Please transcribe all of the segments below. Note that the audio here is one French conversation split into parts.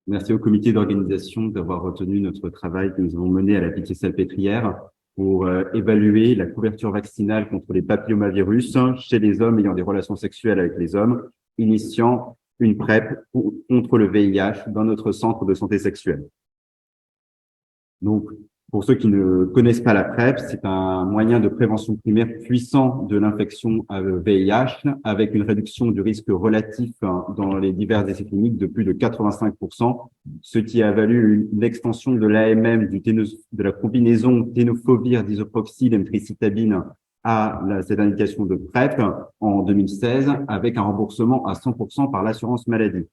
Merci au comité d'organisation d'avoir retenu notre travail que nous avons mené à la Pitié-Salpêtrière pour évaluer la couverture vaccinale contre les papillomavirus chez les hommes ayant des relations sexuelles avec les hommes, initiant une PrEP contre le VIH dans notre centre de santé sexuelle. Donc, pour ceux qui ne connaissent pas la PrEP, c'est un moyen de prévention primaire puissant de l'infection à VIH avec une réduction du risque relatif dans les divers essais cliniques de plus de 85%, ce qui a valu une extension de l'AMM de la combinaison tenofovir disoproxyl emtricitabine à cette indication de PrEP en 2016 avec un remboursement à 100% par l'assurance maladie.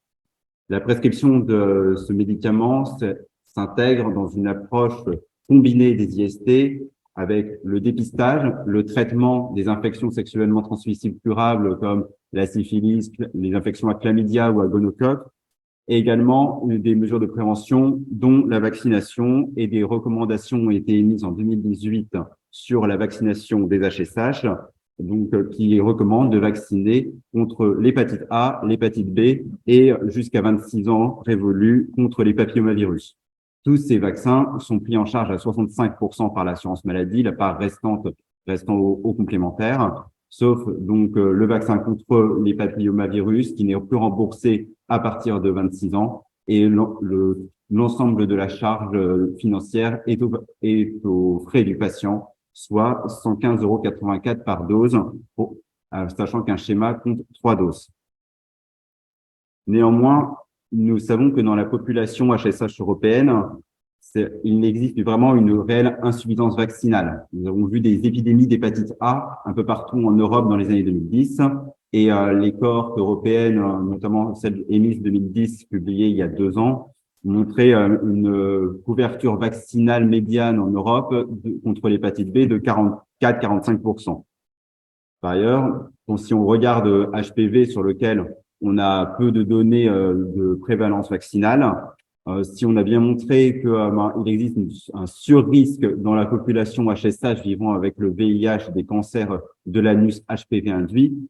La prescription de ce médicament s'intègre dans une approche combinée des IST avec le dépistage, le traitement des infections sexuellement transmissibles curables comme la syphilis, les infections à chlamydia ou à gonocoque, et également des mesures de prévention dont la vaccination, et des recommandations ont été émises en 2018 sur la vaccination des HSH, donc qui recommande de vacciner contre l'hépatite A, l'hépatite B et jusqu'à 26 ans révolus contre les papillomavirus. Tous ces vaccins sont pris en charge à 65% par l'assurance maladie, la part restante restant au complémentaire, sauf donc le vaccin contre les papillomavirus qui n'est plus remboursé à partir de 26 ans et l'ensemble de la charge financière est aux frais du patient, soit 115,84 € par dose, sachant qu'un schéma compte 3 doses. Néanmoins, nous savons que dans la population HSH européenne, il existe vraiment une réelle insuffisance vaccinale. Nous avons vu des épidémies d'hépatite A un peu partout en Europe dans les années 2010 et les cohortes européennes, notamment celle EMIS 2010 publiée il y a 2 ans, montraient une couverture vaccinale médiane en Europe contre l'hépatite B de 44-45%. Par ailleurs, si on regarde HPV sur lequel on a peu de données de prévalence vaccinale, si on a bien montré qu'il existe un surrisque dans la population HSH vivant avec le VIH des cancers de l'anus HPV induit,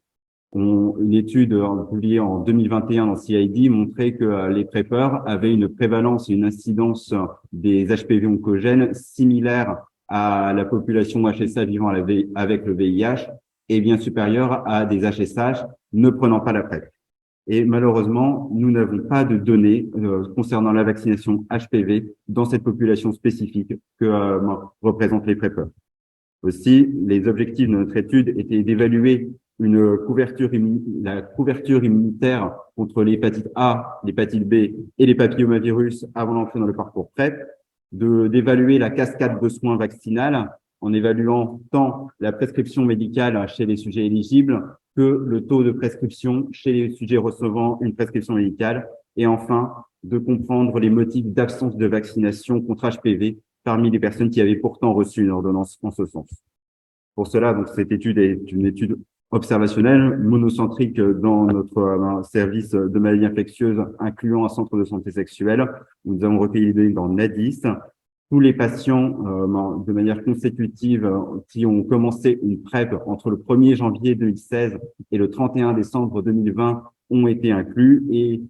une étude publiée en 2021 dans CID montrait que les PrEPers avaient une prévalence et une incidence des HPV oncogènes similaires à la population HSH vivant avec le VIH et bien supérieure à des HSH ne prenant pas la PrEP. Et malheureusement, nous n'avons pas de données concernant la vaccination HPV dans cette population spécifique que représentent les PrEPers. Aussi, les objectifs de notre étude étaient d'évaluer la couverture immunitaire contre l'hépatite A, l'hépatite B et les papillomavirus avant l'entrée dans le parcours PrEP, d'évaluer la cascade de soins vaccinales en évaluant tant la prescription médicale chez les sujets éligibles que le taux de prescription chez les sujets recevant une prescription médicale, et enfin de comprendre les motifs d'absence de vaccination contre HPV parmi les personnes qui avaient pourtant reçu une ordonnance en ce sens. Pour cela, donc, cette étude est une étude observationnelle, monocentrique dans notre service de maladies infectieuses, incluant un centre de santé sexuelle. Nous avons recueilli les données dans NADIS. Tous les patients, de manière consécutive, qui ont commencé une PrEP entre le 1er janvier 2016 et le 31 décembre 2020 ont été inclus et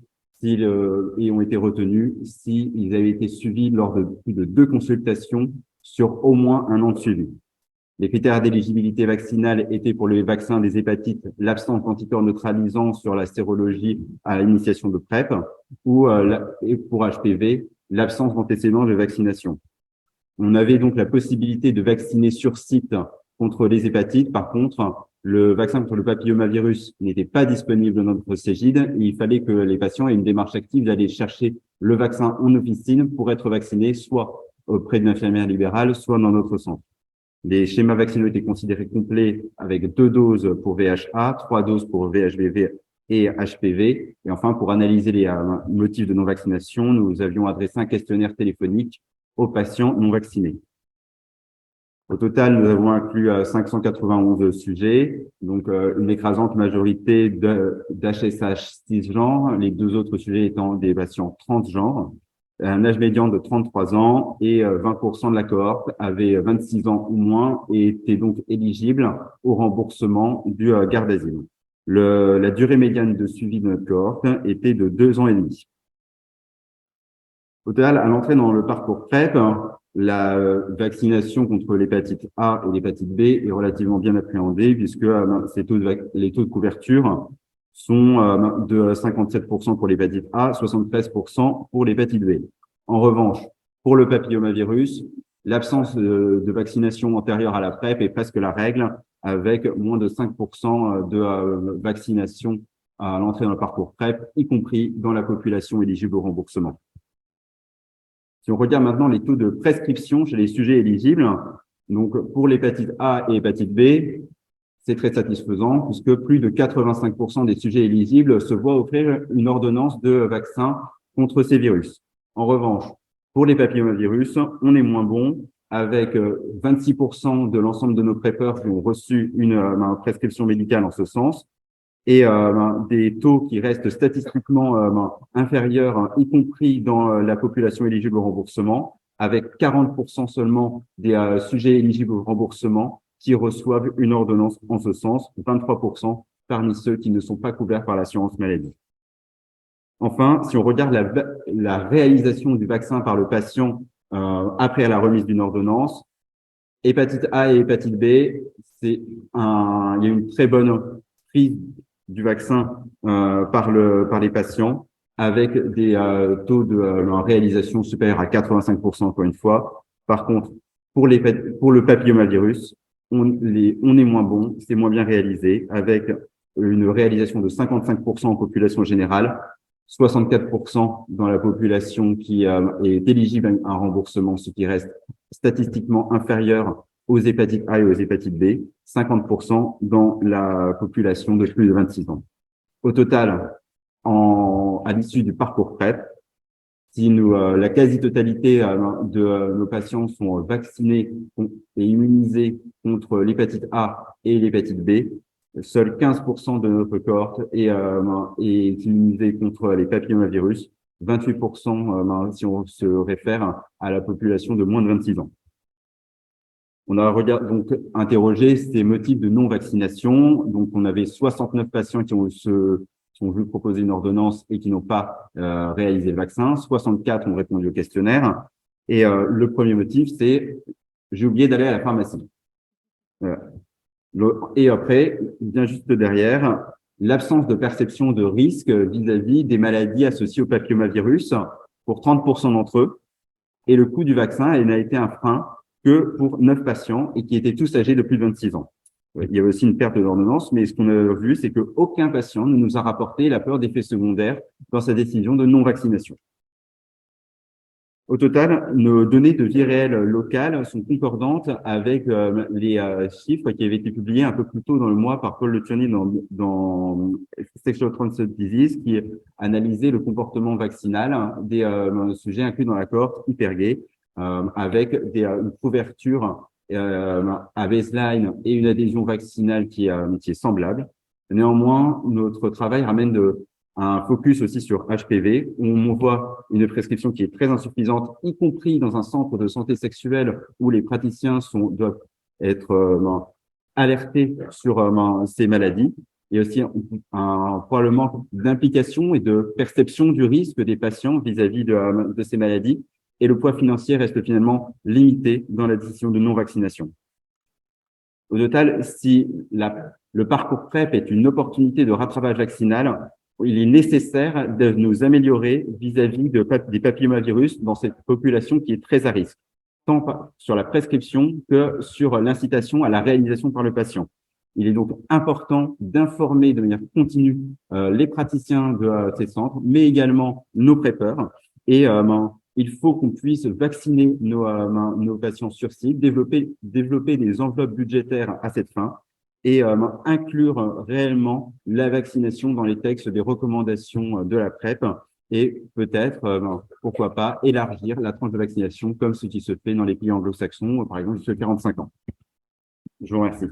ont été retenus s'ils avaient été suivis lors de plus de 2 consultations sur au moins 1 an de suivi. Les critères d'éligibilité vaccinale étaient pour les vaccins des hépatites l'absence d'anticorps neutralisants sur la sérologie à l'initiation de PrEP et pour HPV, l'absence d'antécédents de vaccination. On avait donc la possibilité de vacciner sur site contre les hépatites. Par contre, le vaccin contre le papillomavirus n'était pas disponible dans notre Cégide. Il fallait que les patients aient une démarche active d'aller chercher le vaccin en officine pour être vaccinés, soit auprès d'une infirmière libérale, soit dans notre centre. Les schémas vaccinaux étaient considérés complets avec 2 doses pour VHA, 3 doses pour VHBV et HPV. Et enfin, pour analyser les motifs de non-vaccination, nous avions adressé un questionnaire téléphonique aux patients non vaccinés. Au total, nous avons inclus 591 sujets, donc une écrasante majorité d'HSH cisgenres, les 2 autres sujets étant des patients transgenres, un âge médian de 33 ans et 20% de la cohorte avaient 26 ans ou moins et étaient donc éligibles au remboursement du garde d'asile. La durée médiane de suivi de notre cohorte était de 2 ans et demi. Au total, à l'entrée dans le parcours PrEP, la vaccination contre l'hépatite A et l'hépatite B est relativement bien appréhendée puisque les taux de couverture sont de 57% pour l'hépatite A, 73% pour l'hépatite B. En revanche, pour le papillomavirus, l'absence de vaccination antérieure à la PrEP est presque la règle, avec moins de 5% de vaccination à l'entrée dans le parcours PrEP, y compris dans la population éligible au remboursement. Si on regarde maintenant les taux de prescription chez les sujets éligibles, donc pour l'hépatite A et l'hépatite B, c'est très satisfaisant puisque plus de 85% des sujets éligibles se voient offrir une ordonnance de vaccin contre ces virus. En revanche, pour les papillomavirus, on est moins bon avec 26% de l'ensemble de nos prépeurs qui ont reçu une prescription médicale en ce sens et des taux qui restent statistiquement inférieurs, y compris dans la population éligible au remboursement, avec 40% seulement des sujets éligibles au remboursement qui reçoivent une ordonnance en ce sens, 23% parmi ceux qui ne sont pas couverts par l'assurance maladie. Enfin, si on regarde la réalisation du vaccin par le patient après la remise d'une ordonnance, hépatite A et hépatite B, il y a une très bonne prise du vaccin par les patients avec des taux de réalisation supérieurs à 85% encore une fois. Par contre, pour le papillomavirus, on est moins bon, c'est moins bien réalisé avec une réalisation de 55% en population générale, 64% dans la population qui est éligible à un remboursement, ce qui reste statistiquement inférieur aux hépatites A et aux hépatites B, 50% dans la population de plus de 26 ans. Au total, à l'issue du parcours PrEP, si la quasi-totalité de nos patients sont vaccinés et immunisés contre l'hépatite A et l'hépatite B, seuls 15% de notre cohorte est immunisé contre les papillomavirus, 28% si on se réfère à la population de moins de 26 ans. On a donc interrogé ces motifs de non-vaccination. Donc, on avait 69 patients qui ont vu proposer une ordonnance et qui n'ont pas réalisé le vaccin. 64 ont répondu au questionnaire. Et le premier motif, c'est j'ai oublié d'aller à la pharmacie. Et après, bien juste derrière, l'absence de perception de risque vis-à-vis des maladies associées au papillomavirus pour 30% d'entre eux. Et le coût du vaccin n'a été un frein que pour 9 patients et qui étaient tous âgés de plus de 26 ans. Il y avait aussi une perte d'ordonnance, mais ce qu'on a vu, c'est qu'aucun patient ne nous a rapporté la peur d'effets secondaires dans sa décision de non-vaccination. Au total, nos données de vie réelle locale sont concordantes avec les chiffres qui avaient été publiés un peu plus tôt dans le mois par Paul Le Tierney dans Sexual Transmitted Disease, qui analysait le comportement vaccinal des sujets inclus dans la cohorte hypergay, avec une couverture à baseline et une adhésion vaccinale qui est semblable. Néanmoins, notre travail ramène un focus aussi sur HPV, où on voit une prescription qui est très insuffisante, y compris dans un centre de santé sexuelle où les praticiens doivent être alertés sur ces maladies, et aussi probablement d'implication et de perception du risque des patients vis-à-vis de ces maladies, et le poids financier reste finalement limité dans la décision de non-vaccination. Au total, si le parcours PrEP est une opportunité de rattrapage vaccinal, il est nécessaire de nous améliorer vis-à-vis des papillomavirus dans cette population qui est très à risque, tant sur la prescription que sur l'incitation à la réalisation par le patient. Il est donc important d'informer de manière continue les praticiens de ces centres, mais également nos prépeurs. Et il faut qu'on puisse vacciner nos patients sur site, développer des enveloppes budgétaires à cette fin et inclure réellement la vaccination dans les textes des recommandations de la PrEP et peut-être, pourquoi pas, élargir la tranche de vaccination comme ce qui se fait dans les pays anglo-saxons, par exemple jusqu'à 45 ans. Je vous remercie.